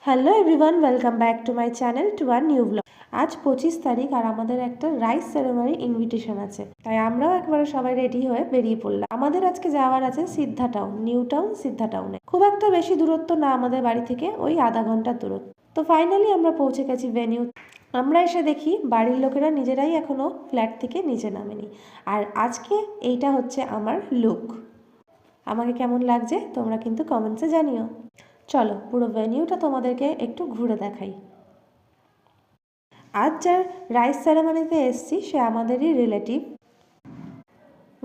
Hello everyone, welcome back to my channel to our new blog. আজ 25 তারিখ আর আমাদের একটা রাইস সেরেমনি ইনভিটেশন আছে, তাই আমরাও একবারে সবাই রেডি হয়ে বেরিয়ে পড়লাম। আমাদের আজকে যাওয়ার আছে সিদ্ধা টাউন, নিউ টাউন সিদ্ধা টাউনে। খুব একটা বেশি দূরত্ব না আমাদের বাড়ি থেকে, ওই আধা ঘন্টার দূরত্ব। তো ফাইনালি আমরা পৌঁছে গেছি ভেনিউ। আমরা এসে দেখি বাড়ির লোকেরা নিজেরাই এখনো ফ্ল্যাট থেকে নিচে নামেনি। আর আজকে এইটা হচ্ছে আমার লুক। আমাকে কেমন লাগছে তোমরা কিন্তু কমেন্টসে জানিও। চলো পুরো ভেনিউটা তোমাদেরকে একটু ঘুরে দেখাই। আজ যার রাইস সেরেমনিতে এসছি সে আমাদেরই রিলেটিভ।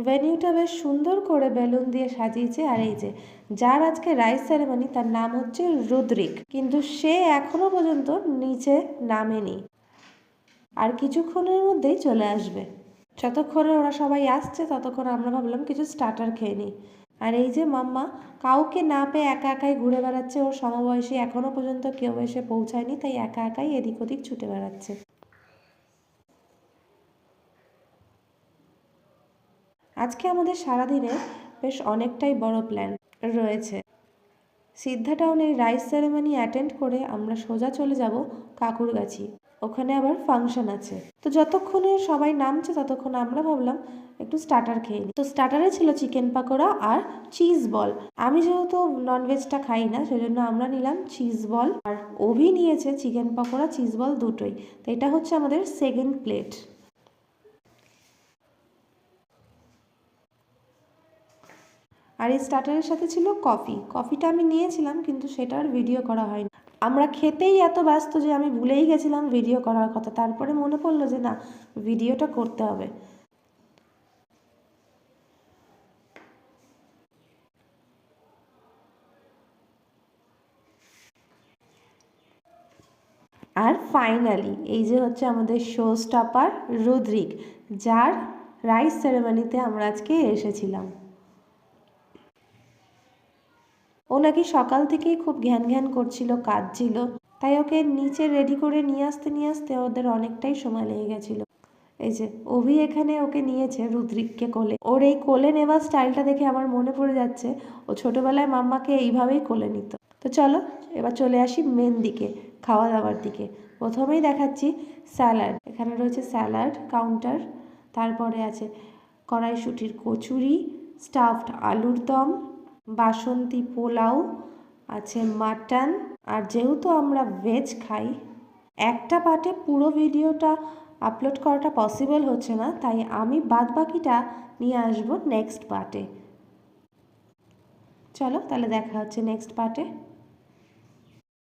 ভেনিউটা বেশ সুন্দর করে বেলুন দিয়ে সাজিয়েছে। আর এই যে যার আজকে রাইস সেরেমনি তার নাম হচ্ছে রুদ্রিক, কিন্তু সে এখনো পর্যন্ত নিচে নামেনি, আর কিছুক্ষণের মধ্যেই চলে আসবে। যতক্ষণে ওরা সবাই আসছে ততক্ষণ আমরা ভাবলাম কিছু স্টার্টার খেয়ে নিই। আর এই যে মাম্মা কাউকে না পেয়ে একা একাই ঘুরে বেড়াচ্ছে, ওর সমবয়সী এখনো পর্যন্ত কেউ এসে পৌঁছায়নি, তাই একা একাই এদিক ওদিক ছুটে বেড়াচ্ছে। আজকে আমাদের সারাদিনে বেশ অনেকটাই বড় প্ল্যান রয়েছে। সিদ্ধা টাউনের রাইস সেরেমনি অ্যাটেন্ড করে আমরা সোজা চলে যাব কাকুরগাছি। ওখানে আবার ফাংশন আছে। তো যতক্ষণে সবাই নামছে ততক্ষণ আমরা ভাবলাম একটু স্টার্টার খেয়ে নিই। তো স্টার্টারে ছিল চিকেন পাকোড়া আর চিজ বল। আমি যেহেতু ননভেজটা খাই না সেজন্য আমরা নিলাম চিজ বল, আর অভি নিয়েছে চিকেন পাকোড়া চিজ বল দুটোই। তো এটা হচ্ছে আমাদের সেকেন্ড প্লেট। আর এই স্টার্টারের সাথে ছিল কফি। কফিটা আমি নিয়েছিলাম কিন্তু সেটার ভিডিও করা হয়নি। আমরা খেতেই এত ব্যস্ত যে আমি ভুলেই গেছিলাম ভিডিও করার কথা। তারপরে মনে পড়লো যে না, ভিডিওটা করতে হবে। আর ফাইনালি এই যে হচ্ছে আমাদের শো স্টপার রুদ্রিক, যার রাইস সেরেমনিতে আমরা আজকে এসেছিলাম। ও নাকি সকাল থেকেই খুব ঘ্যান ঘ্যান করছিল, কাঁদছিল, তাই ওকে নিচে রেডি করে নিয়ে আসতে ওদের অনেকটাই সময় লেগে গেছিলো। এই যে অভি এখানে ওকে নিয়েছে রুদ্রিককে কোলে। ওর এই কোলে নেওয়ার স্টাইলটা দেখে আমার মনে পড়ে যাচ্ছে ও ছোটবেলায় মাম্মাকে এইভাবেই কোলে নিত। তো চলো এবার চলে আসি মেন দিকে, খাওয়া দাওয়ার দিকে। প্রথমেই দেখাচ্ছি স্যালাড। এখানে রয়েছে স্যালাড কাউন্টার, তারপরে আছে কড়াইশুঁটির কচুরি, স্টাফড আলুর দম, বাসন্তী পোলাও, আছে মাটন। আর যেহেতু আমরা ভেজ খাই, একটা পার্টে পুরো ভিডিওটা আপলোড করাটা পসিবল হচ্ছে না, তাই আমি বাদ বাকিটা নিয়ে আসবো নেক্সট পার্টে। চলো তাহলে দেখা হচ্ছে নেক্সট পার্টে।